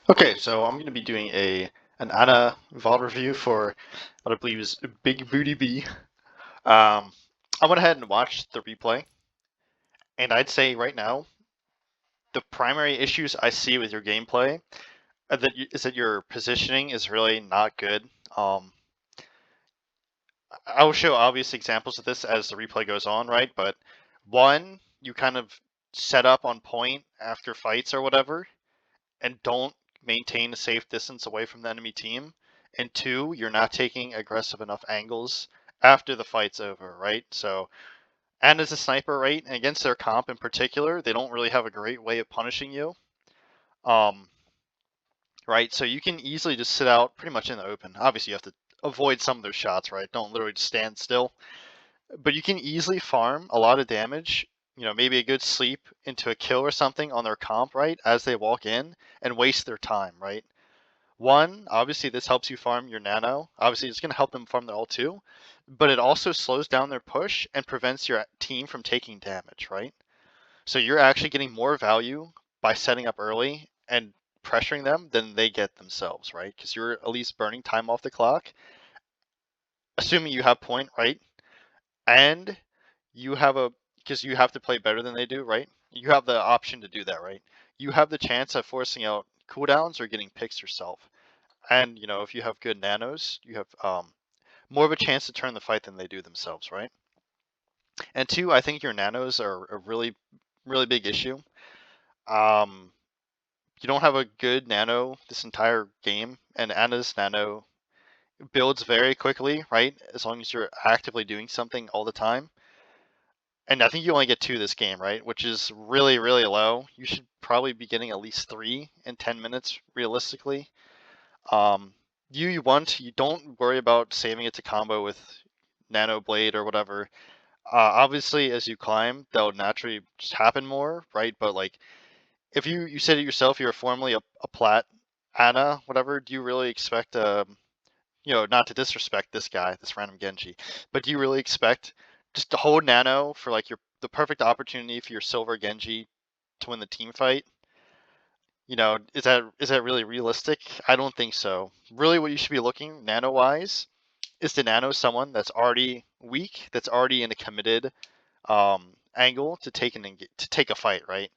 Okay, so I'm going to be doing an Ana VOD review for what I believe is Bigl3ootyB. I went ahead and watched the replay, and I'd say right now the primary issues I see with your gameplay is that your positioning is really not good. I will show obvious examples of this as the replay goes on, right? But one, you kind of set up on point after fights or whatever, and don't maintain a safe distance away from the enemy team. And two, you're not taking aggressive enough angles after the fight's over, right? So, and as a sniper, right, and against their comp in particular, they don't really have a great way of punishing you. Right, so you can easily just sit out pretty much in the open. Obviously, you have to avoid some of those shots, right? Don't literally just stand still. But you can easily farm a lot of damage, maybe a good sleep into a kill or something on their comp, right, as they walk in and waste their time, right? One, obviously this helps you farm your Nano. Obviously it's going to help them farm their ult too, but it also slows down their push and prevents your team from taking damage, right? So you're actually getting more value by setting up early and pressuring them than they get themselves, right? Because you're at least burning time off the clock, assuming you have point, right? And you have because you have to play better than they do, right? You have the option to do that, right? You have the chance of forcing out cooldowns or getting picks yourself. And if you have good nanos, you have more of a chance to turn the fight than they do themselves, right? And two, I think your nanos are a really, really big issue. You don't have a good nano this entire game, and Anna's nano builds very quickly, right? As long as you're actively doing something all the time. And I think you only get 2 this game, right? Which is really, really low. You should probably be getting at least 3 in 10 minutes, realistically. Um, you don't worry about saving it to combo with Nano Blade or whatever. Obviously, as you climb, that'll naturally just happen more, right? But like, if you said it yourself, you're formerly a plat Ana, whatever. Do you really expect, not to disrespect this guy, this random Genji, but do you really expect just to hold Nano for like the perfect opportunity for your silver Genji to win the team fight? Is that really realistic? I don't think so. Really, what you should be looking nano wise is to nano someone that's already weak, that's already in a committed angle to take a fight, right?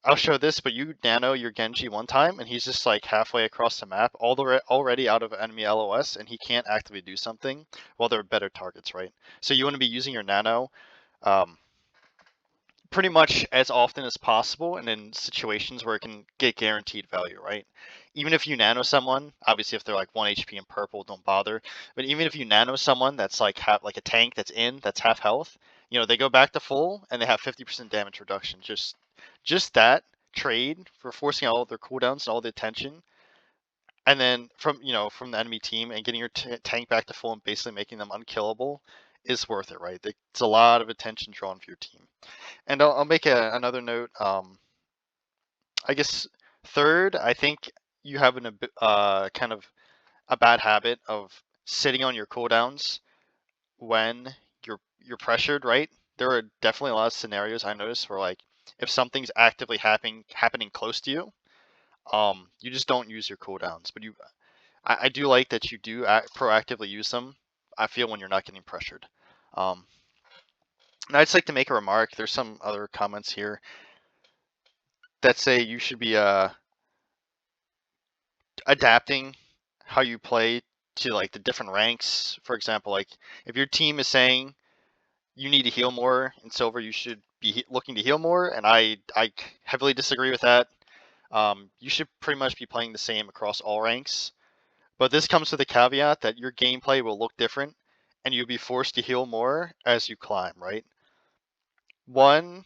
I'll show this, but you nano your Genji one time, and he's just like halfway across the map, already out of enemy LOS, and he can't actively do something while there are better targets, right? So you want to be using your nano um, pretty much as often as possible and in situations where it can get guaranteed value, right? Even if you nano someone, obviously if they're like 1 HP and purple, don't bother. But even if you nano someone that's like like a tank that's half health, they go back to full and they have 50% damage reduction. Just that trade for forcing all of their cooldowns and all the attention, and then from the enemy team and getting your tank back to full and basically making them unkillable is worth it, right? It's a lot of attention drawn for your team. And I'll make another note. I guess third, I think you have kind of a bad habit of sitting on your cooldowns when you're pressured, right? There are definitely a lot of scenarios I noticed where like if something's actively happening close to you, you just don't use your cooldowns. But I do like that you do proactively use them. I feel when you're not getting pressured. Um, and I'd just like to make a remark. There's some other comments here that say you should be adapting how you play to like the different ranks. For example, like if your team is saying you need to heal more in silver, you should be looking to heal more, and I heavily disagree with that. You should pretty much be playing the same across all ranks, but this comes with a caveat that your gameplay will look different, and you'll be forced to heal more as you climb. Right? One,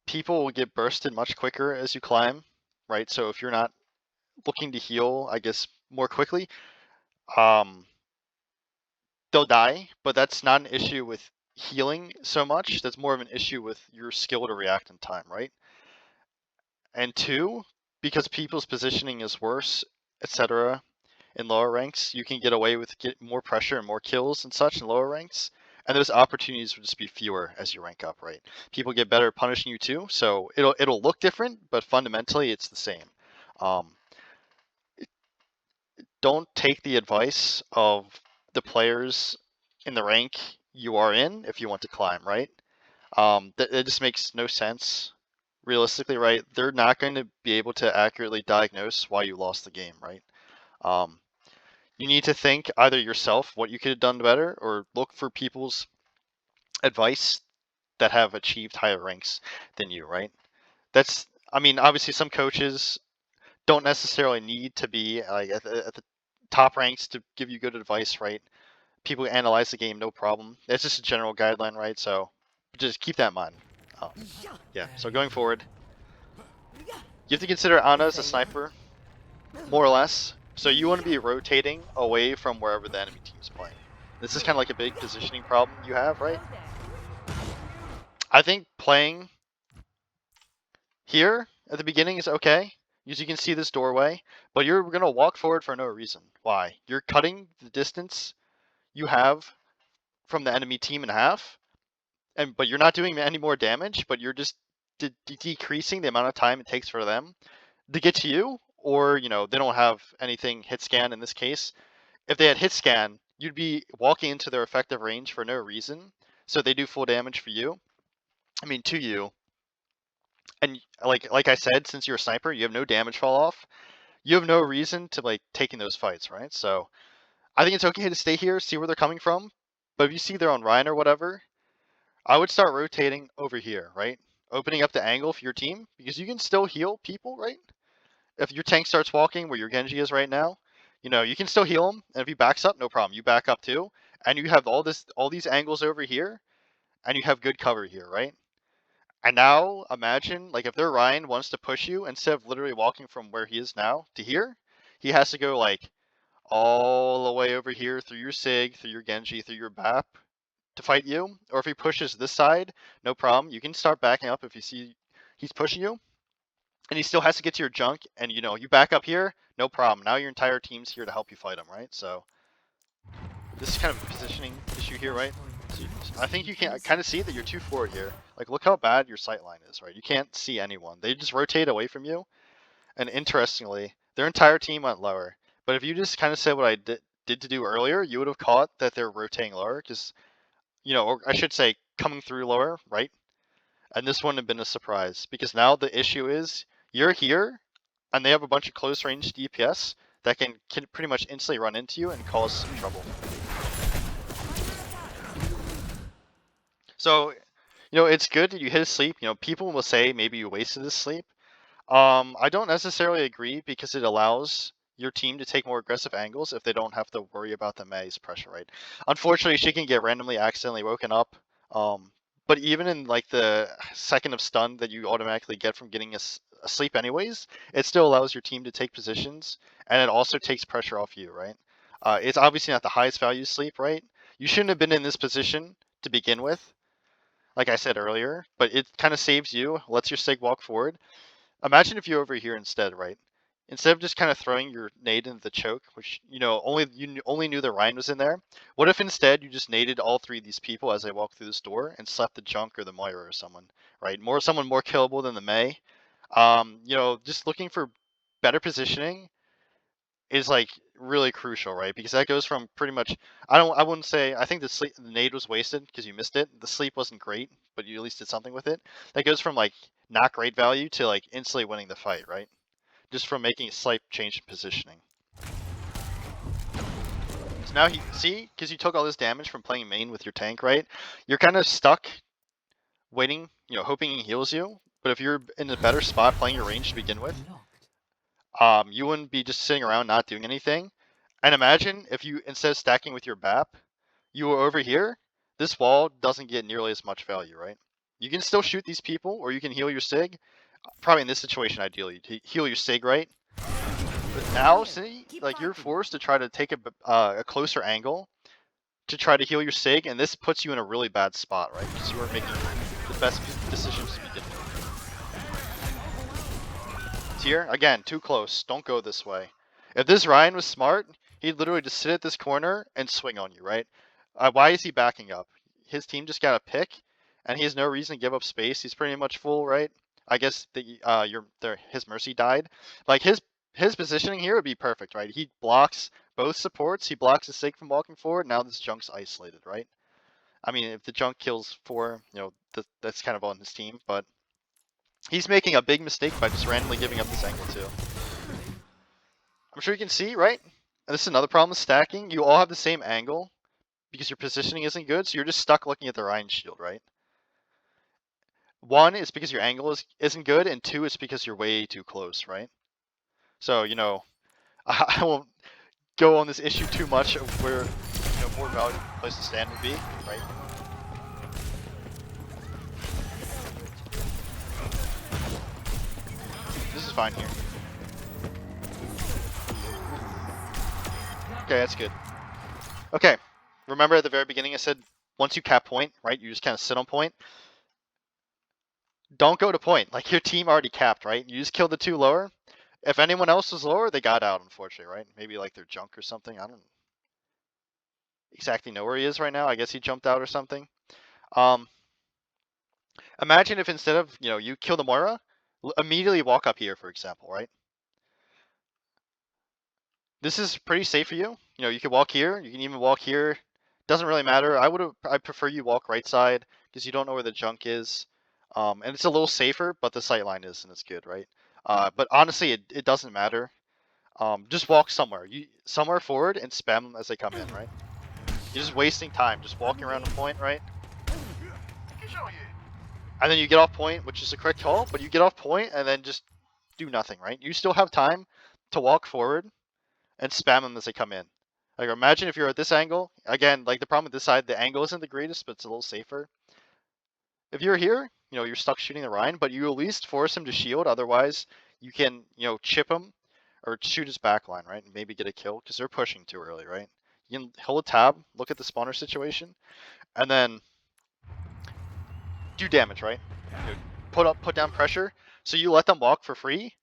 people will get bursted much quicker as you climb. Right? So if you're not looking to heal, I guess more quickly, um, they'll die, but that's not an issue with healing so much. That's more of an issue with your skill to react in time, right? And two, because people's positioning is worse, etc., in lower ranks, you can get away with more pressure and more kills and such in lower ranks. And those opportunities will just be fewer as you rank up, right? People get better at punishing you too, so it'll look different, but fundamentally it's the same. Don't take the advice of the players in the rank you are in if you want to climb, right? It just makes no sense. Realistically, right? They're not going to be able to accurately diagnose why you lost the game, right? Um, you need to think either yourself what you could have done better, or look for people's advice that have achieved higher ranks than you, right? I mean, obviously some coaches don't necessarily need to be like at the top ranks to give you good advice, right? People analyze the game, no problem. It's just a general guideline, right? So just keep that in mind. Yeah, so going forward, you have to consider Ana as a sniper, more or less. So you want to be rotating away from wherever the enemy team's playing. This is kind of like a big positioning problem you have, right? I think playing here at the beginning is okay, because you can see this doorway, but you're going to walk forward for no reason. Why? You're cutting the distance you have from the enemy team in half, but you're not doing any more damage, but you're just decreasing the amount of time it takes for them to get to you, or, they don't have anything hit scan in this case. If they had hit scan, you'd be walking into their effective range for no reason, so they do full damage for you. I mean, to you. And like I said, since you're a sniper, you have no damage fall off. You have no reason to taking those fights, right? So I think it's okay to stay here, see where they're coming from. But if you see they're on Ryan or whatever, I would start rotating over here, right? Opening up the angle for your team, because you can still heal people, right? If your tank starts walking where your Genji is right now, you can still heal him. And if he backs up, no problem. You back up too. And you have all these angles over here, and you have good cover here, right? And now imagine, if their Ryan wants to push you, instead of literally walking from where he is now to here, he has to go all the way over here through your Sig, through your Genji, through your BAP to fight you. Or if he pushes this side, no problem. You can start backing up if you see he's pushing you. And he still has to get to your junk, and you back up here, no problem. Now your entire team's here to help you fight him, right? So this is kind of a positioning issue here, right? So I think you can kind of see that you're too forward here. Look how bad your sight line is, right? You can't see anyone. They just rotate away from you. And interestingly, their entire team went lower. But if you just kind of said what I did to do earlier, you would have caught that they're rotating lower, because, or I should say coming through lower, right? And this wouldn't have been a surprise, because now the issue is you're here, and they have a bunch of close range DPS that can pretty much instantly run into you and cause some trouble. So, it's good that you hit his sleep. People will say maybe you wasted his sleep. I don't necessarily agree, because it allows your team to take more aggressive angles if they don't have to worry about the Mei's pressure, right? Unfortunately, she can get randomly accidentally woken up. But even in the second of stun that you automatically get from getting asleep anyways, it still allows your team to take positions, and it also takes pressure off you, right? It's obviously not the highest value sleep, right? You shouldn't have been in this position to begin with, like I said earlier, but it kind of saves you, lets your Sig walk forward. Imagine if you're over here instead, right? Instead of just kind of throwing your nade into the choke, which you only knew that Ryan was in there. What if instead you just naded all three of these people as they walk through this door and slept the Junk or the Moira or someone, right? Someone more killable than the Mei. Just looking for better positioning is really crucial, right? Because that goes from pretty much I wouldn't say I think the nade was wasted because you missed it. The sleep wasn't great, but you at least did something with it. That goes from not great value to instantly winning the fight, right? Just from making a slight change in positioning. So now because you took all this damage from playing main with your tank, right? You're kind of stuck waiting, hoping he heals you. But if you're in a better spot playing your range to begin with, you wouldn't be just sitting around not doing anything. And imagine if you, instead of stacking with your BAP, you were over here, this wall doesn't get nearly as much value, right? You can still shoot these people, or you can heal your Sig. Probably in this situation, ideally, to heal your Sig, right? But now, see, you're forced to try to take a closer angle to try to heal your Sig, and this puts you in a really bad spot, right? Because you weren't making the best decisions to begin with. Here, again, too close. Don't go this way. If this Ryan was smart, he'd literally just sit at this corner and swing on you, right? Why is he backing up? His team just got a pick, and he has no reason to give up space. He's pretty much full, right? I guess his Mercy died. His his positioning here would be perfect, right? He blocks both supports. He blocks the Sig from walking forward. Now this Junk's isolated, right? I mean, if the Junk kills 4, that's kind of on his team, but he's making a big mistake by just randomly giving up this angle too. I'm sure you can see, right? And this is another problem with stacking. You all have the same angle because your positioning isn't good, so you're just stuck looking at the Ryan shield, right? 1 is because your angle isn't good, and 2 is because you're way too close, right? So, I won't go on this issue too much of where, more valuable place to stand would be, right? This is fine here. Okay, that's good. Okay, remember at the very beginning I said once you cap point, right, you just kind of sit on point. Don't go to point. Like, your team already capped, right? You just killed the 2 lower. If anyone else was lower, they got out, unfortunately, right? Maybe like their Junk or something. I don't exactly know where he is right now. I guess he jumped out or something. Imagine if instead of, you kill the Moira, immediately walk up here, for example, right? This is pretty safe for you. You can walk here. You can even walk here. Doesn't really matter. I prefer you walk right side because you don't know where the Junk is. And it's a little safer, but the sight line is, and it's good, right? But honestly, it doesn't matter. Just walk somewhere. Somewhere forward and spam them as they come in, right? You're just wasting time, just walking around the point, right? And then you get off point, which is the correct call, but you get off point and then just do nothing, right? You still have time to walk forward and spam them as they come in. Like, imagine if you're at this angle. Again, like, the problem with this side, the angle isn't the greatest, but it's a little safer. If you're here, you're stuck shooting the Ryan, but you at least force him to shield. Otherwise, you can, chip him or shoot his backline, right? And maybe get a kill because they're pushing too early, right? You can hold a tab, look at the spawner situation, and then do damage, right? Put down pressure. So you let them walk for free,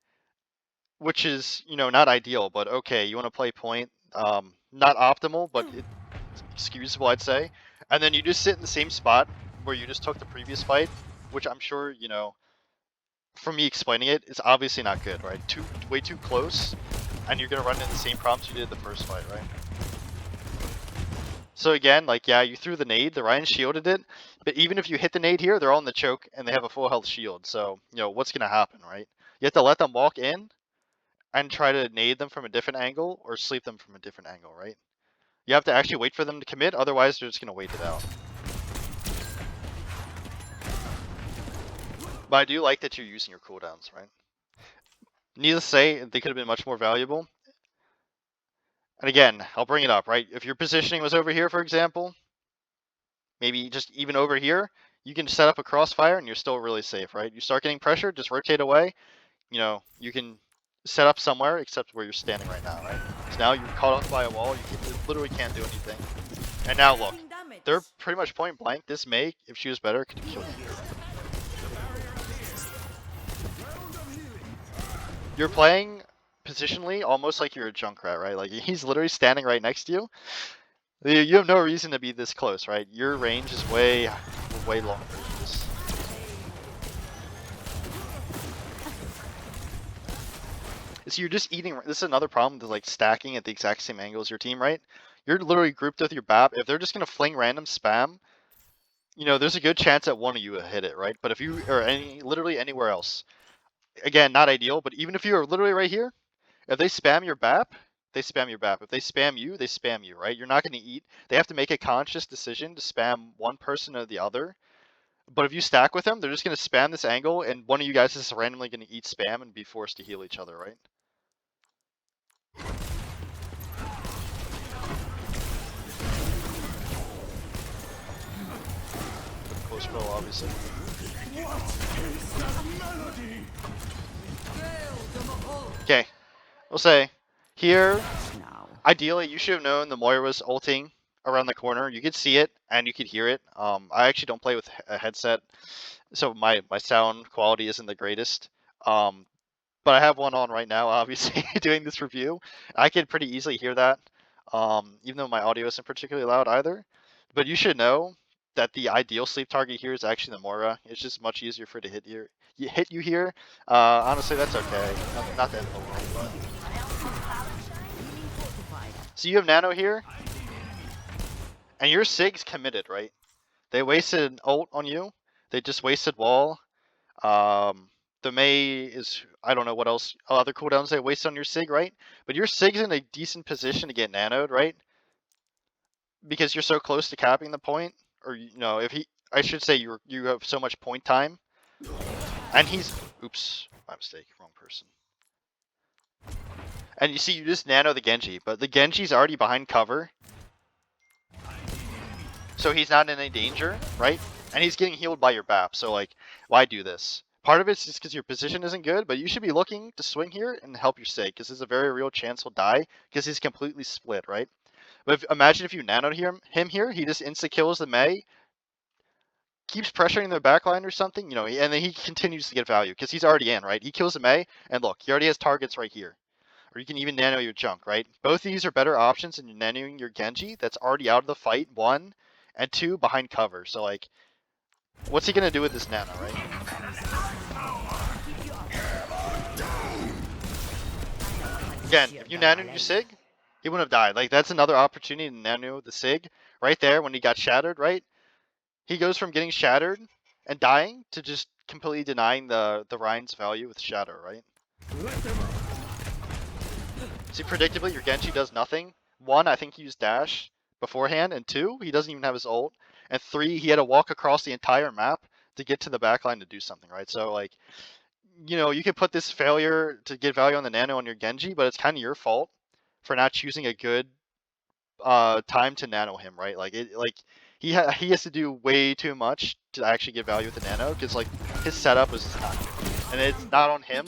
which is, not ideal, but okay. You want to play point, not optimal, but it's excusable, I'd say. And then you just sit in the same spot where you just took the previous fight, which I'm sure, from me explaining it, is obviously not good, right? Way too close, and you're gonna run into the same problems you did the first fight, right? So again, like, yeah, you threw the nade, the Ryan shielded it, but even if you hit the nade here, they're all in the choke and they have a full health shield. So, what's gonna happen, right? You have to let them walk in and try to nade them from a different angle or sleep them from a different angle, right? You have to actually wait for them to commit, otherwise they're just gonna wait it out. But I do like that you're using your cooldowns, right? Needless to say, they could have been much more valuable. And again, I'll bring it up, right? If your positioning was over here, for example, maybe just even over here, you can set up a crossfire and you're still really safe, right? You start getting pressure, just rotate away. You can set up somewhere except where you're standing right now, right? So now you're caught up by a wall, you literally can't do anything. And now look, they're pretty much point blank. This May, if she was better, could have killed you. You're playing positionally almost like you're a Junkrat, right? Like, he's literally standing right next to you. You have no reason to be this close, right? Your range is way longer than this. So you're just eating. This is another problem with, like, stacking at the exact same angle as your team, right? You're literally grouped with your BAP. If they're just gonna fling random spam, there's a good chance that one of you will hit it, right? But if you are literally anywhere else, again, not ideal. But even if you are literally right here, if they spam your BAP, they spam your BAP. If they spam you, they spam you, right? You're not going to eat. They have to make a conscious decision to spam one person or the other. But if you stack with them, they're just going to spam this angle, and one of you guys is randomly going to eat spam and be forced to heal each other, right? Close pro, obviously. Okay, we'll say here. Ideally, you should have known the Moira was ulting around the corner. You could see it and you could hear it. I actually don't play with a headset, so my sound quality isn't the greatest. But I have one on right now, obviously, doing this review. I can pretty easily hear that, even though my audio isn't particularly loud either. But you should know that the ideal sleep target here is actually the Moira. It's just much easier for it to hit you here. Honestly, that's okay. Not the end of the world, but So you have Nano here, and your Sig's committed, right? They wasted an ult on you. They just wasted wall. The Mei is, I don't know what else, other cooldowns they wasted on your Sig, right? But your Sig's in a decent position to get nanoed, right? Because you're so close to capping the point, or if he, I should say you have so much point time, and he's, oops, my mistake, wrong person. And you see, you just nano the Genji, but the Genji's already behind cover, so he's not in any danger, right? And he's getting healed by your BAP, so like, why do this? Part of it's just because your position isn't good, but you should be looking to swing here and help your Sig, because there's a very real chance he'll die, because he's completely split, right? But imagine if you nanoed him here, he just insta-kills the Mei, keeps pressuring the backline or something, and then he continues to get value, because he's already in, right? He kills the Mei, and look, he already has targets right here. Or you can even nano your junk, right? Both of these are better options than nanoing your Genji that's already out of the fight, 1, and 2, behind cover. So like, what's he gonna do with this nano, right? Again, if you nanoed your Sig, he wouldn't have died. Like, that's another opportunity to nano the Sig right there when he got shattered, right? He goes from getting shattered and dying to just completely denying the Ryan's value with shatter, right? See, predictably, your Genji does nothing. 1, I think he used dash beforehand, and 2, he doesn't even have his ult. And 3, he had to walk across the entire map to get to the backline to do something, right? So, like, you could put this failure to get value on the nano on your Genji, but it's kind of your fault for not choosing a good time to nano him, right? Like, he has to do way too much to actually get value with the nano, because, like, his setup was not good. And it's not on him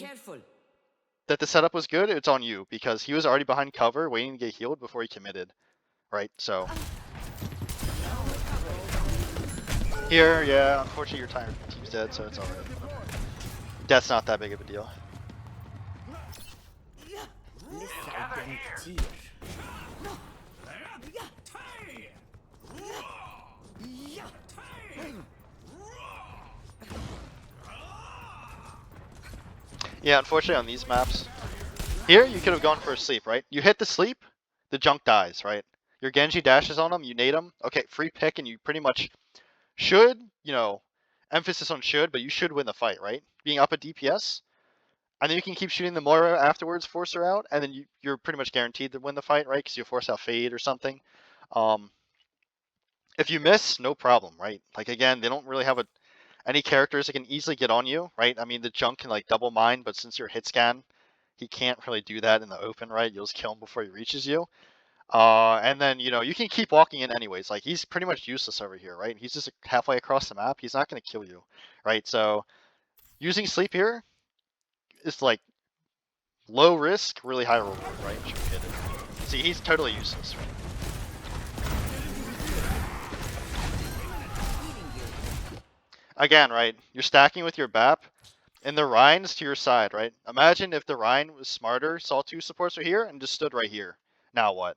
that the setup was good, it's on you, because he was already behind cover waiting to get healed before he committed, right? So here, yeah, unfortunately your team's dead, so it's alright. Death's not that big of a deal. Yeah, unfortunately on these maps, here you could have gone for a sleep, right? You hit the sleep, the junk dies, right? Your Genji dashes on him, you nade him, okay, free pick, and you pretty much should, emphasis on should, but you should win the fight, right? Being up at DPS, and then you can keep shooting the Moira afterwards, force her out, and then you're pretty much guaranteed to win the fight, right? Because you force out Fade or something. If you miss, no problem, right? Like, again, they don't really have any characters that can easily get on you, right? I mean, the junk can like double mine, but since you're hit scan, he can't really do that in the open, right? You'll just kill him before he reaches you. And then, you can keep walking in anyways. Like, he's pretty much useless over here, right? He's just halfway across the map. He's not going to kill you, right? So using sleep here is like low risk, really high reward, right? See, he's totally useless, right? Again, right? You're stacking with your BAP, and the Rhine's to your side, right? Imagine if the Rhine was smarter, saw 2 supports are here, and just stood right here. Now what?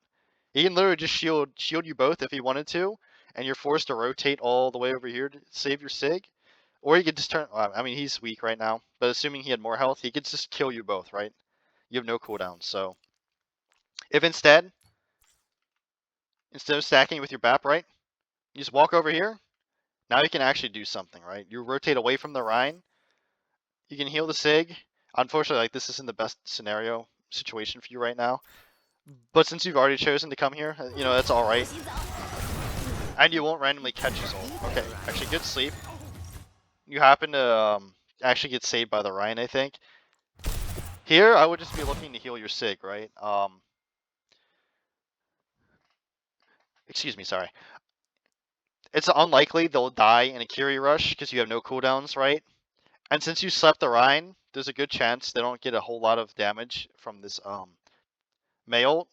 He can literally just shield you both if he wanted to, and you're forced to rotate all the way over here to save your Sig. Or he could just turn, I mean, he's weak right now, but assuming he had more health, he could just kill you both, right? You have no cooldowns, so. If instead of stacking with your BAP, right, you just walk over here, now you can actually do something, right? You rotate away from the Rhine, you can heal the Sig. Unfortunately, like, this isn't the best situation for you right now. But since you've already chosen to come here, that's alright. And you won't randomly catch his ult. Okay, actually, good sleep. You happen to actually get saved by the Rhine, I think. Here, I would just be looking to heal your Sig, right? Excuse me, sorry. It's unlikely they'll die in a Curie rush because you have no cooldowns, right? And since you slept the Rhine, there's a good chance they don't get a whole lot of damage from this Mei ult.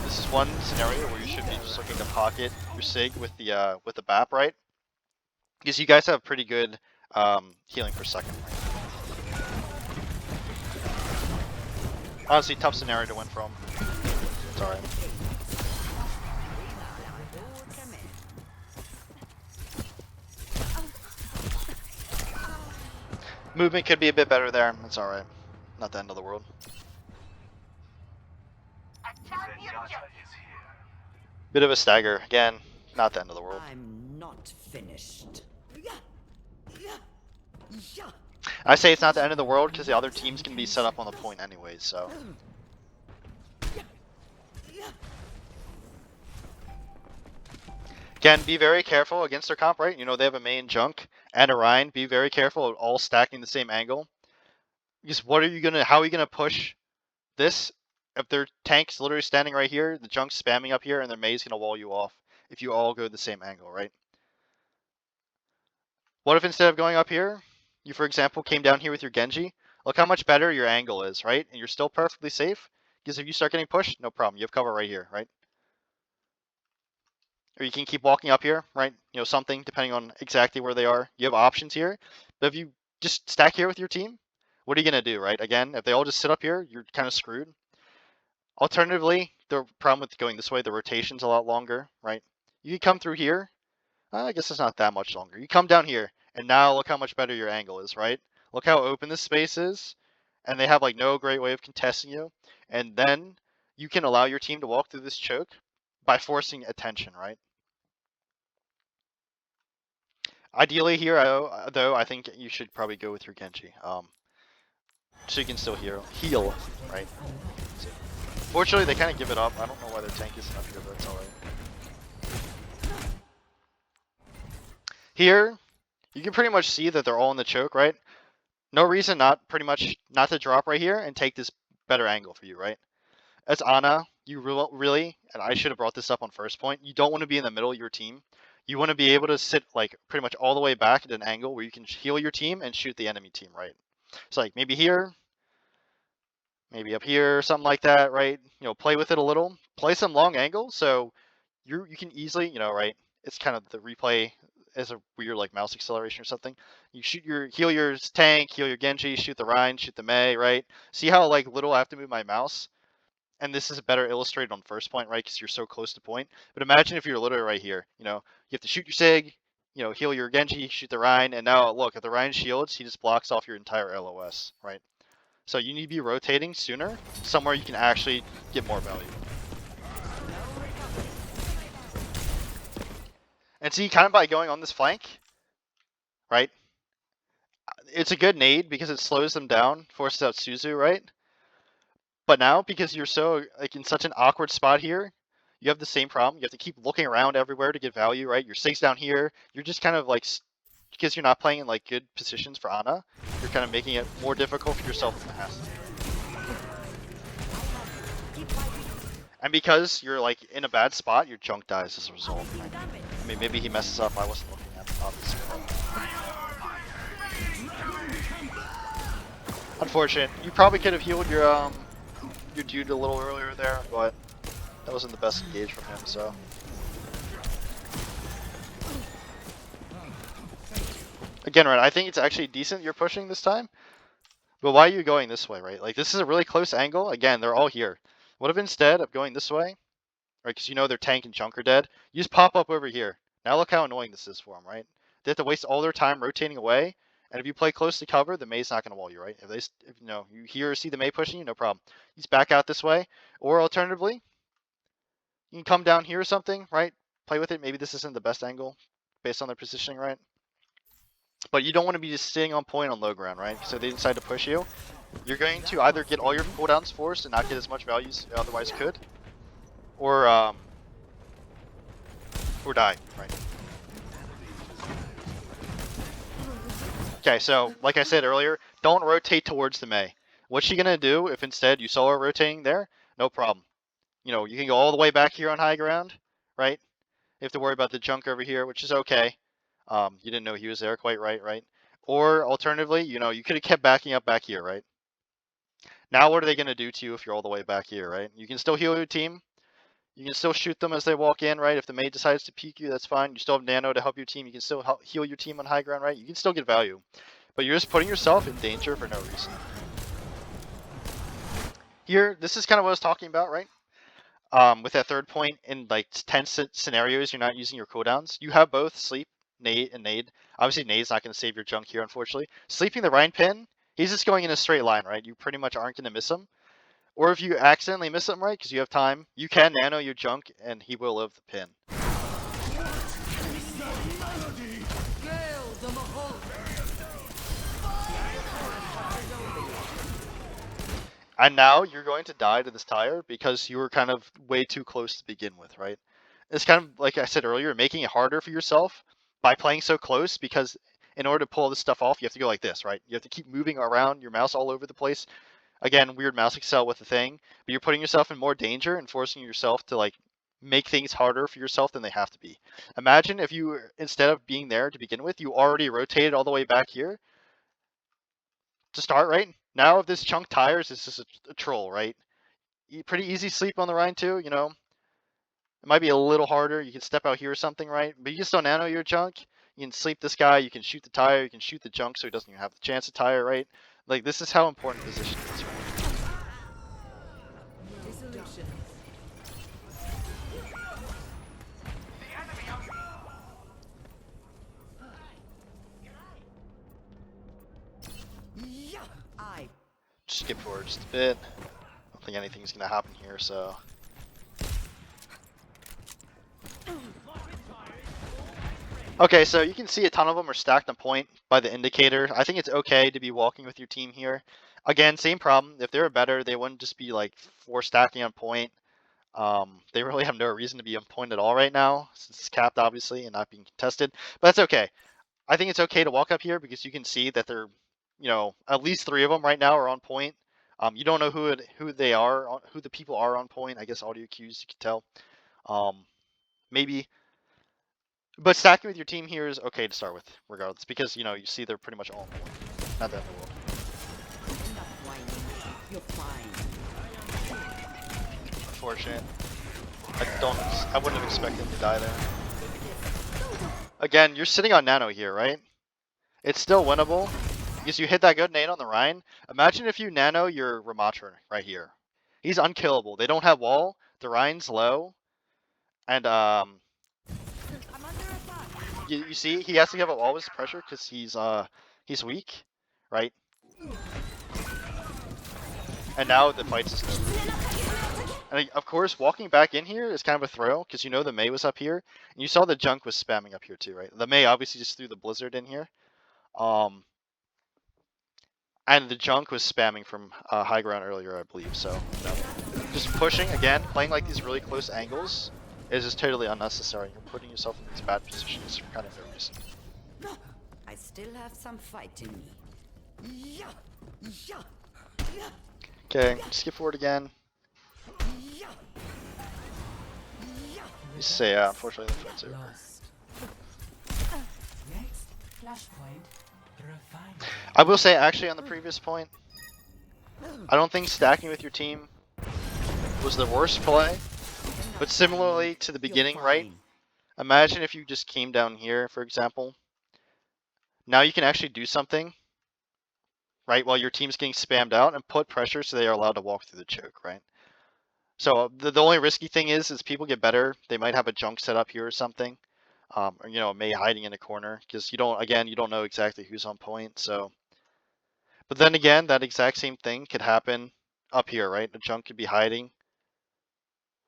This is one scenario where you should be just looking to pocket your Sig with the BAP, right? Because you guys have pretty good healing per second. Honestly, tough scenario to win from. It's alright. Movement could be a bit better there. It's alright. Not the end of the world. Bit of a stagger. Again, not the end of the world. I'm not finished. I say it's not the end of the world because the other teams can be set up on the point anyways, so. Again, be very careful against their comp, right? You know, they have a main junk and a Rhine. Be very careful of all stacking the same angle. Because how are you gonna push this if their tank's literally standing right here, the junk's spamming up here, and their Mei's gonna wall you off if you all go the same angle, right? What if instead of going up here, you, for example, came down here with your Genji? Look how much better your angle is, right? And you're still perfectly safe. Because if you start getting pushed, no problem. You have cover right here, right? Or you can keep walking up here, right? You know, something, depending on exactly where they are. You have options here. But if you just stack here with your team, what are you going to do, right? Again, if they all just sit up here, you're kind of screwed. Alternatively, the problem with going this way, the rotation's a lot longer, right? You can come through here. I guess it's not that much longer. You come down here, and now look how much better your angle is, right? Look how open this space is, and they have like no great way of contesting you. And then you can allow your team to walk through this choke by forcing attention, right? Ideally here, though, I think you should probably go with your Genji. So you can still heal, right? So, fortunately, they kind of give it up. I don't know why their tank isn't up here, but that's alright. Here, you can pretty much see that they're all in the choke, right? No reason not to drop right here and take this better angle for you, right? As Ana, you really, and I should have brought this up on first point, you don't want to be in the middle of your team. You want to be able to sit like pretty much all the way back at an angle where you can heal your team and shoot the enemy team, right? So like maybe here, maybe up here, something like that, right? You know, play with it a little, play some long angle, so you can easily, you know, right? It's kind of the replay as a weird like mouse acceleration or something. You heal your tank, heal your Genji, shoot the Rhine, shoot the Mei, right? See how like little I have to move my mouse? And this is better illustrated on first point, right? Because you're so close to point. But imagine if you're literally right here, you know, you have to shoot your Sig, you know, heal your Genji, shoot the Rhine, and now look, if the Rhine shields, he just blocks off your entire LOS, right? So you need to be rotating sooner, somewhere you can actually get more value. And see, kind of by going on this flank, right? It's a good nade because it slows them down, forces out Suzu, right? But now, because you're so like in such an awkward spot here, you have the same problem. You have to keep looking around everywhere to get value, right? Your Sig's down here. You're just kind of like, because you're not playing in like good positions for Ana, you're kind of making it more difficult for yourself in the past. And because you're like in a bad spot, your junk dies as a result. Right? I mean, maybe he messes up. I wasn't looking at it, obviously. Unfortunate. You probably could have healed your dude a little earlier there, but that wasn't the best engage from him, so. Again, right, I think it's actually decent you're pushing this time, but why are you going this way, right? Like, this is a really close angle. Again, they're all here. What if instead of going this way, right, because you know their tank and junk are dead, you just pop up over here. Now look how annoying this is for them, right? They have to waste all their time rotating away, and if you play close to cover, the Mei's not going to wall you, right? If you know, you hear or see the Mei pushing you, no problem. You just back out this way, or alternatively, you can come down here or something, right? Play with it. Maybe this isn't the best angle based on their positioning, right? But you don't want to be just sitting on point on low ground, right? So they decide to push you. You're going to either get all your cooldowns forced and not get as much value as you otherwise could, or die, right? Okay, so like I said earlier, don't rotate towards the Mei. What's she gonna do if instead you saw her rotating there? No problem. You know, you can go all the way back here on high ground, right? You have to worry about the junk over here, which is okay. You didn't know he was there quite right? Or alternatively, you know, you could have kept backing up back here, right? Now what are they gonna do to you if you're all the way back here, right? You can still heal your team. You can still shoot them as they walk in, right? If the Mei decides to peek you, that's fine. You still have Nano to help your team. You can still heal your team on high ground, right? You can still get value. But you're just putting yourself in danger for no reason. Here, this is kind of what I was talking about, right? With that third point, in like tense scenarios, you're not using your cooldowns. You have both sleep, nade, and nade. Obviously, nade's not going to save your junk here, unfortunately. Sleeping the Rhine pin, he's just going in a straight line, right? You pretty much aren't going to miss him. Or if you accidentally miss something right, because you have time, you can nano your junk, and he will live the pin. And now you're going to die to this tire because you were kind of way too close to begin with, right? It's kind of like I said earlier, making it harder for yourself by playing so close, because in order to pull this stuff off, you have to go like this, right? You have to keep moving around your mouse all over the place. Again, weird mouse excel with the thing, but you're putting yourself in more danger and forcing yourself to like make things harder for yourself than they have to be. Imagine if you, instead of being there to begin with, you already rotated all the way back here to start, right? Now if this chunk tires, it's just a troll, right? Pretty easy sleep on the Rhine too, you know. It might be a little harder. You can step out here or something, right? But you can still nano your junk. You can sleep this guy. You can shoot the tire. You can shoot the junk so he doesn't even have the chance to tire, right? Like, this is how important position is, right? Just skip forward just a bit. I don't think anything's going to happen here, so... Okay, so you can see a ton of them are stacked on point by the indicator. I think it's okay to be walking with your team here. Again, same problem. If they were better, they wouldn't just be like 4 stacking on point. They really have no reason to be on point at all right now, since it's capped obviously and not being contested. But that's okay. I think it's okay to walk up here because you can see that they're, you know, at least 3 of them right now are on point. You don't know who they are, who the people are on point. I guess audio cues you can tell. Maybe. But stacking with your team here is okay to start with, regardless, because, you know, you see they're pretty much all on point. Not that in the world. Unfortunate. I wouldn't have expected him to die there. Again, you're sitting on Nano here, right? It's still winnable, because you hit that good nade on the Rhine. Imagine if you nano your Ramatra right here. He's unkillable. They don't have wall, the Rhine's low, and you see, he has to give up all his pressure because he's weak, right? And now the fight's just over. And of course, walking back in here is kind of a throw because you know the Mei was up here, and you saw the junk was spamming up here too, right? The Mei obviously just threw the blizzard in here, and the junk was spamming from high ground earlier, I believe. So just pushing again, playing like these really close angles is just totally unnecessary. You're putting yourself in these bad positions for kind of no reason. I still have some fight in me. Okay, skip forward again. You say, yeah, unfortunately the fight's over. I will say, actually, on the previous point, I don't think stacking with your team was the worst play, but similarly to the beginning, right? Imagine if you just came down here, for example. Now you can actually do something, right, while your team's getting spammed out and put pressure so they are allowed to walk through the choke, right? So the only risky thing is people get better, they might have a junk set up here or something. Or, you know, Mei hiding in a corner, because you don't know exactly who's on point, so. But then again, that exact same thing could happen up here, right? A junk could be hiding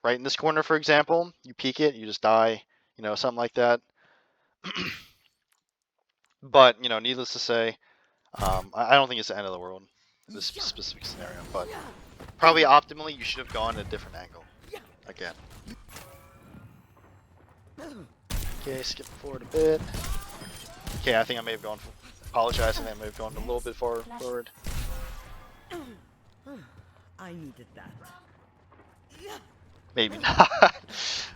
right in this corner, for example. You peek it, you just die, you know, something like that. But, you know, needless to say, I don't think it's the end of the world, this specific scenario, but probably optimally you should have gone a different angle, again. Okay, skip forward a bit. Okay, I think I may have gone, apologize, I think I may have gone a little bit forward. I needed that. Maybe not.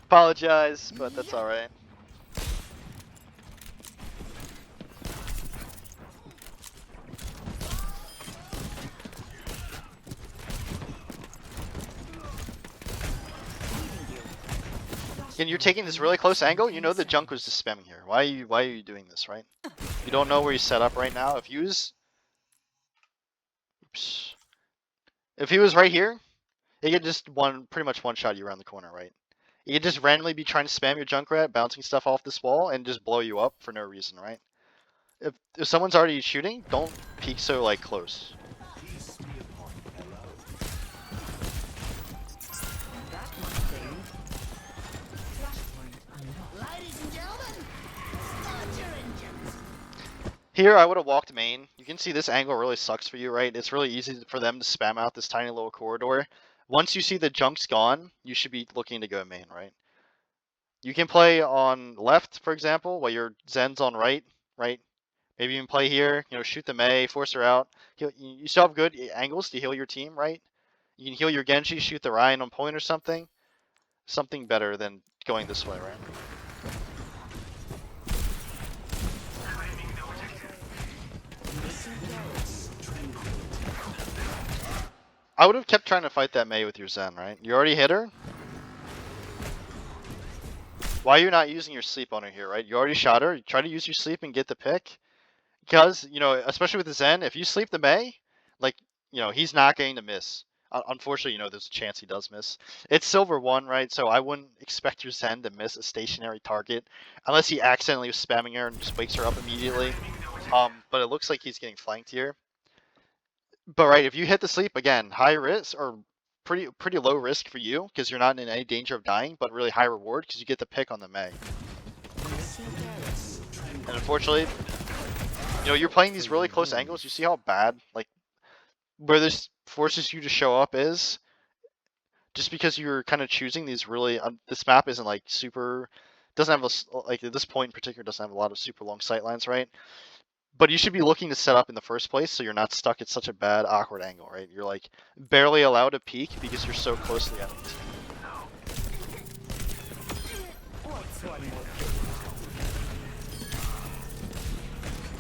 Apologize, but that's alright. And you're taking this really close angle, you know the junk was just spamming here. Why are you doing this, right? You don't know where he's set up right now. If he was... Oops. If he was right here, he could just pretty much one-shot you around the corner, right? He could just randomly be trying to spam your Junkrat, bouncing stuff off this wall, and just blow you up for no reason, right? If someone's already shooting, don't peek so, like, close. Here, I would have walked main. You can see this angle really sucks for you, right? It's really easy for them to spam out this tiny little corridor. Once you see the junk's gone, you should be looking to go main, right? You can play on left, for example, while your Zen's on right, right? Maybe you can play here, you know, shoot the Mei, force her out. You still have good angles to heal your team, right? You can heal your Genji, shoot the Ryan on point or something. Something better than going this way, right? I would have kept trying to fight that Mei with your Zen, right? You already hit her. Why are you not using your sleep on her here, right? You already shot her. You try to use your sleep and get the pick. Because, you know, especially with the Zen, if you sleep the Mei, like, you know, he's not going to miss. Unfortunately, you know, there's a chance he does miss. It's silver 1, right? So I wouldn't expect your Zen to miss a stationary target unless he accidentally was spamming her and just wakes her up immediately. But it looks like he's getting flanked here. But right, if you hit the sleep again, high risk or pretty low risk for you because you're not in any danger of dying, but really high reward because you get the pick on the Mei. And unfortunately, you know, you're playing these really close angles. You see how bad, like, where this forces you to show up is just because you're kind of choosing these really. This map isn't like super. Doesn't have a like at this point in particular doesn't have a lot of super long sight lines, right? But you should be looking to set up in the first place so you're not stuck at such a bad, awkward angle, right? You're like barely allowed to peek because you're so close to the enemy team.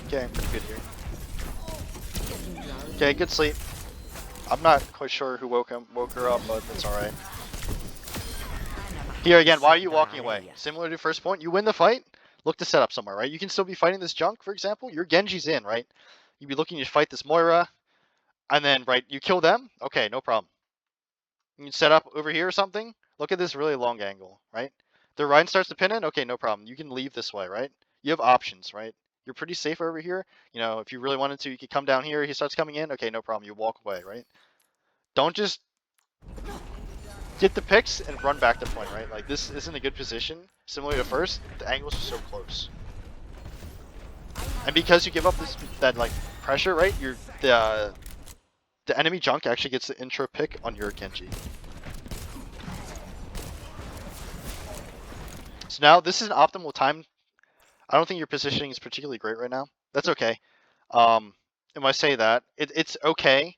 Okay, pretty good here. Okay, good sleep. I'm not quite sure who woke her up, but that's alright. Here again, why are you walking away? Similar to first point, you win the fight, look to set up somewhere, right? You can still be fighting this junk, for example. Your Genji's in, right? You'd be looking to fight this Moira, and then, right, you kill them? Okay, no problem. You can set up over here or something. Look at this really long angle, right? The Ryan starts to pin in? Okay, no problem. You can leave this way, right? You have options, right? You're pretty safe over here. You know, if you really wanted to, you could come down here. He starts coming in. Okay, no problem. You walk away, right? Don't just get the picks and run back to point, right? Like, this isn't a good position. Similar to first, the angles are so close. And because you give up that like pressure, right? The enemy junk actually gets the intro pick on your Genji. So now this is an optimal time. I don't think your positioning is particularly great right now. That's okay. And when I say that, it's okay.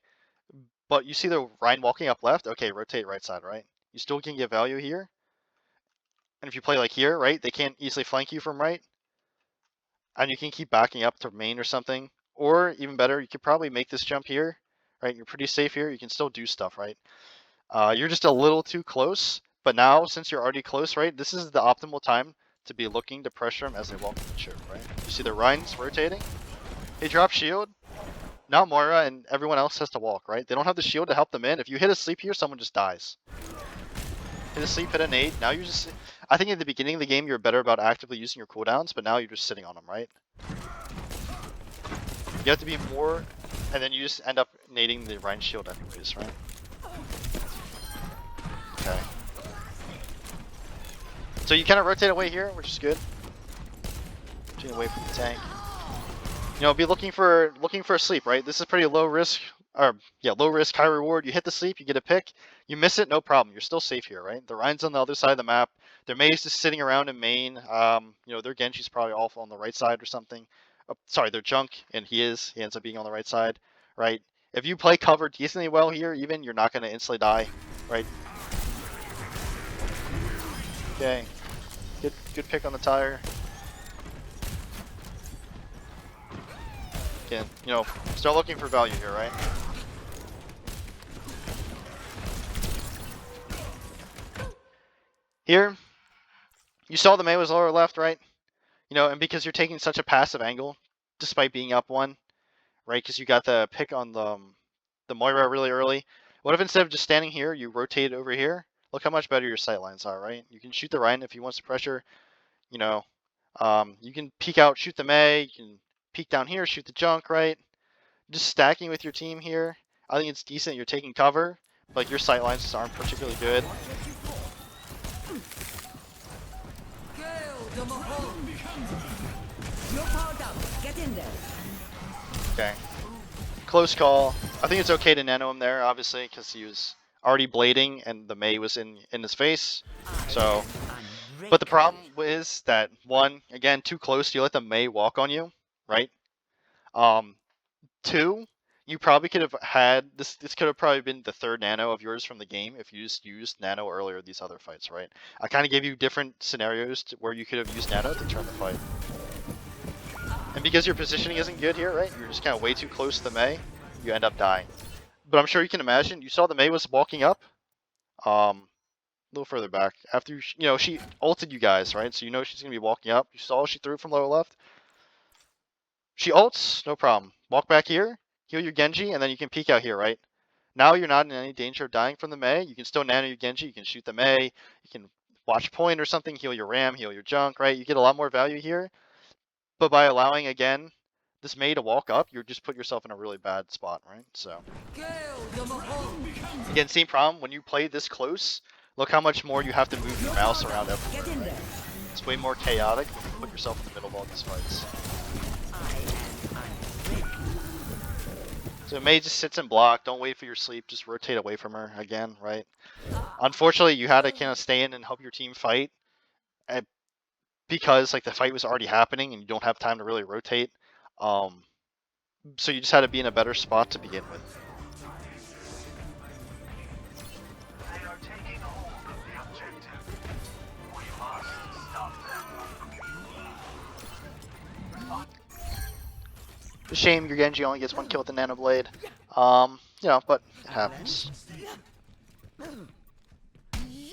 But you see the Ryan walking up left? Okay, rotate right side, right? You still can get value here. And if you play like here, right, they can't easily flank you from right. And you can keep backing up to main or something. Or even better, you could probably make this jump here, right? You're pretty safe here. You can still do stuff, right? You're just a little too close. But now, since you're already close, right, this is the optimal time to be looking to pressure them as they walk in the choke, right? You see the Ryan's rotating. He drops shield. Now Moira and everyone else has to walk, right? They don't have the shield to help them in. If you hit a sleep here, someone just dies. Hit a sleep, hit a nade. Now you're just... I think at the beginning of the game, you're better about actively using your cooldowns, but now you're just sitting on them, right? You have to be more... And then you just end up nading the Ryan shield anyways, right? Okay. So you kind of rotate away here, which is good. Rotating away from the tank. You know, be looking for a sleep, right? This is pretty low risk, or yeah, low risk, high reward. You hit the sleep, you get a pick. You miss it, no problem. You're still safe here, right? The Ryan's on the other side of the map. Their Mei's just sitting around in main. You know, their Genji's probably off on the right side or something. Sorry, their junk, and he ends up being on the right side, right? If you play cover decently well here, even you're not going to instantly die, right? Okay, good pick on the tire. Can, you know, start looking for value here, right? Here, you saw the Mei was lower left, right? You know, and because you're taking such a passive angle, despite being up 1, right? Because you got the pick on the Moira really early. What if instead of just standing here, you rotate over here? Look how much better your sight lines are, right? You can shoot the Ryan if he wants to pressure. You know, you can peek out, shoot the Mei. You can peek down here, shoot the junk, right? Just stacking with your team here. I think it's decent. You're taking cover, but like your sight lines just aren't particularly good. You're powered up. Get in there. Okay. Close call. I think it's okay to nano him there, obviously, because he was already blading and the Mei was in his face. So, but the problem is that one, again, too close. You let the Mei walk on you, right? Two, you probably could have had this. This could have probably been the third nano of yours from the game if you just used nano earlier these other fights, right? I kind of gave you different scenarios where you could have used nano to turn the fight. And because your positioning isn't good here, right? You're just kind of way too close to the Mei. You end up dying. But I'm sure you can imagine. You saw the Mei was walking up, a little further back after she ulted you guys, right? So you know she's gonna be walking up. You saw she threw it from lower left. She ults, no problem. Walk back here, heal your Genji, and then you can peek out here, right? Now you're not in any danger of dying from the Mei. You can still nano your Genji. You can shoot the Mei. You can watch point or something, heal your Ram, heal your junk, right? You get a lot more value here. But by allowing, again, this Mei to walk up, you just put yourself in a really bad spot, right? So, again, same problem. When you play this close, look how much more you have to move your mouse around everywhere, right? It's way more chaotic when you put yourself in the middle of all these fights. So Mei just sits and block. Don't wait for your sleep. Just rotate away from her again, right? Unfortunately, you had to kind of stay in and help your team fight, because like the fight was already happening and you don't have time to really rotate. So you just had to be in a better spot to begin with. It's a shame your Genji only gets one kill with the Nano Blade. But it happens.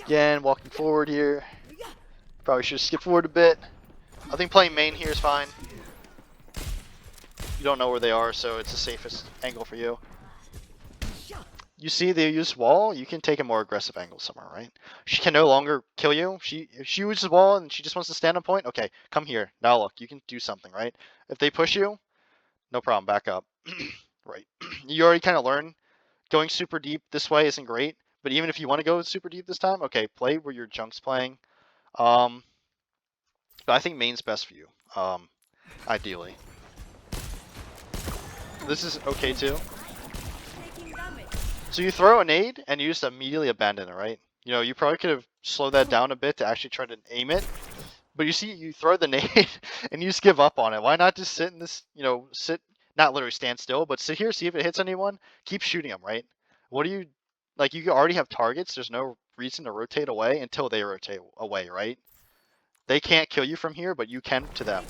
Again, walking forward here. Probably should skip forward a bit. I think playing main here is fine. You don't know where they are, so it's the safest angle for you. You see they use wall, you can take a more aggressive angle somewhere, right? She can no longer kill you. If she uses wall and she just wants to stand on point, okay, come here. Now look, you can do something, right? If they push you, no problem, back up. Right. You already kind of learned going super deep this way isn't great, but even if you want to go super deep this time, okay, play where your junk's playing. But I think main's best for you, ideally. This is okay too. So you throw a nade and you just immediately abandon it, right? You probably could have slowed that down a bit to actually try to aim it. But you see, you throw the nade and you just give up on it. Why not just sit in this, not literally stand still, but sit here, see if it hits anyone, keep shooting them, right? What do you, like, you already have targets. There's no reason to rotate away until they rotate away, right? They can't kill you from here, but you can to them.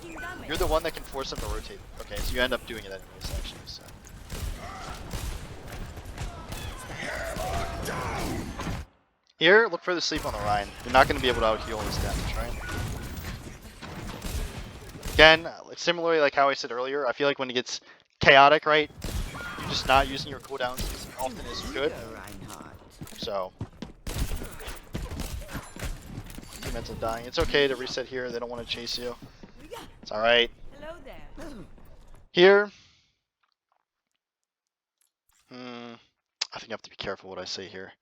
You're the one that can force them to rotate. Okay, so you end up doing it anyways, actually, so. Here, look for the sleep on the Rhine. You're not going to be able to out-heal this damage, right? Again, similarly like how I said earlier, I feel like when it gets chaotic, right, you're just not using your cooldowns as often as you could. So, teammates are dying. It's okay to reset here. They don't want to chase you. It's alright. Here, I think I have to be careful what I say here.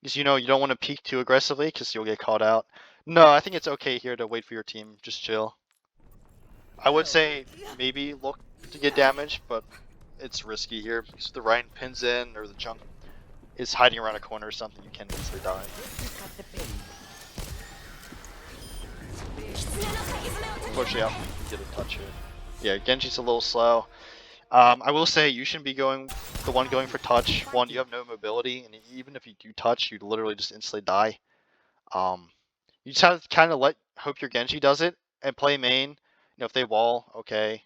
Because you don't want to peek too aggressively because you'll get caught out. No, I think it's okay here to wait for your team. Just chill. I would say maybe look to get damage, but it's risky here because if the Rhine pins in or the junk is hiding around a corner or something, you can easily die. Unfortunately, I don't get a touch here. Yeah, Genji's a little slow. I will say you shouldn't be the one going for touch. One, you have no mobility, and even if you do touch, you literally just instantly die. You just have to kind of hope your Genji does it and play main. If they wall, okay.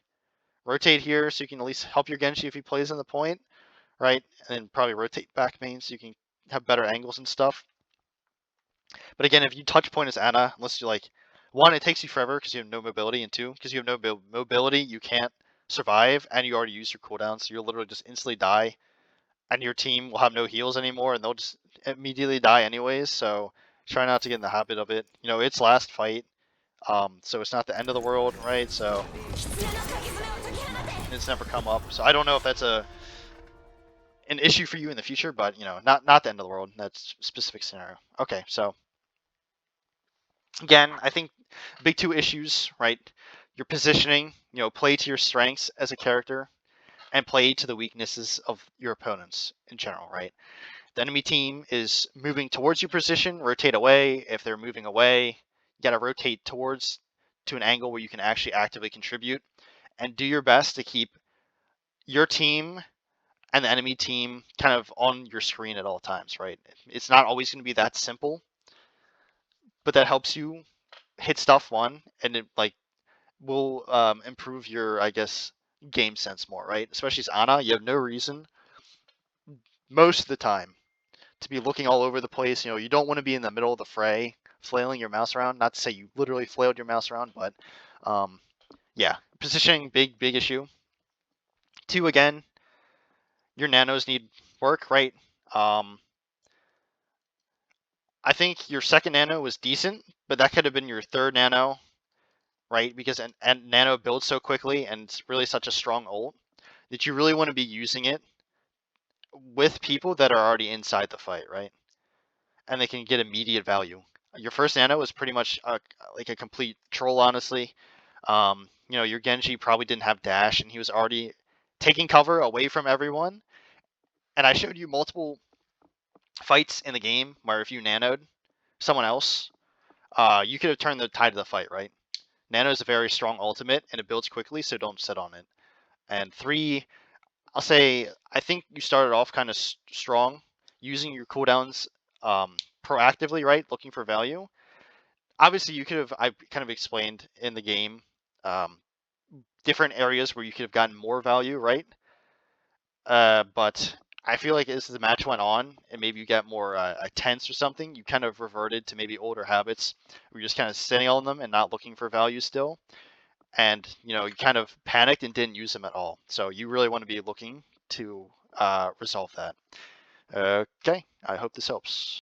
Rotate here so you can at least help your Genji if he plays in the point, right? And then probably rotate back main so you can have better angles and stuff. But again, if you touch point as Ana, unless you one, it takes you forever because you have no mobility, and two, because you have no mobility, you can't survive, and you already used your cooldown, so you'll literally just instantly die, and your team will have no heals anymore, and they'll just immediately die anyways. So try not to get in the habit of it. It's last fight, so it's not the end of the world, right? So it's never come up. So I don't know if that's an issue for you in the future, but not the end of the world. That's a specific scenario. Okay, so again, I think big two issues, right? Your positioning, play to your strengths as a character. and play to the weaknesses of your opponents in general, right? The enemy team is moving towards your position, rotate away. If they're moving away, you got to rotate towards to an angle where you can actually actively contribute and do your best to keep your team and the enemy team kind of on your screen at all times, right? It's not always going to be that simple, but that helps you hit stuff one, and it like will improve your, I guess, game sense more, right? Especially as Ana, you have no reason most of the time to be looking all over the place. You know, you don't want to be in the middle of the fray, flailing your mouse around. Not to say you literally flailed your mouse around, but yeah, positioning, big issue. Two, again, your nanos need work, right? Um, I think your second nano was decent, but that could have been your third nano, right? Because and nano builds so quickly and it's really such a strong ult that you really want to be using it with people that are already inside the fight, right? And they can get immediate value. Your first nano was pretty much like a complete troll, honestly. You know, your Genji probably didn't have dash, and he was already taking cover away from everyone. And I showed you multiple fights in the game where if you nanoed someone else, you could have turned the tide of the fight, right? Nano is a very strong ultimate, and it builds quickly, so don't sit on it. And three, I'll say, I think you started off kind of strong, using your cooldowns proactively, right? Looking for value. Obviously, you could have, I kind of explained in the game, um, different areas where you could have gotten more value, right? But I feel like as the match went on, and maybe you got more tense or something, you kind of reverted to maybe older habits where you're just kind of sitting on them and not looking for value still. And, you know, you kind of panicked and didn't use them at all. So you really want to be looking to resolve that. Okay, I hope this helps.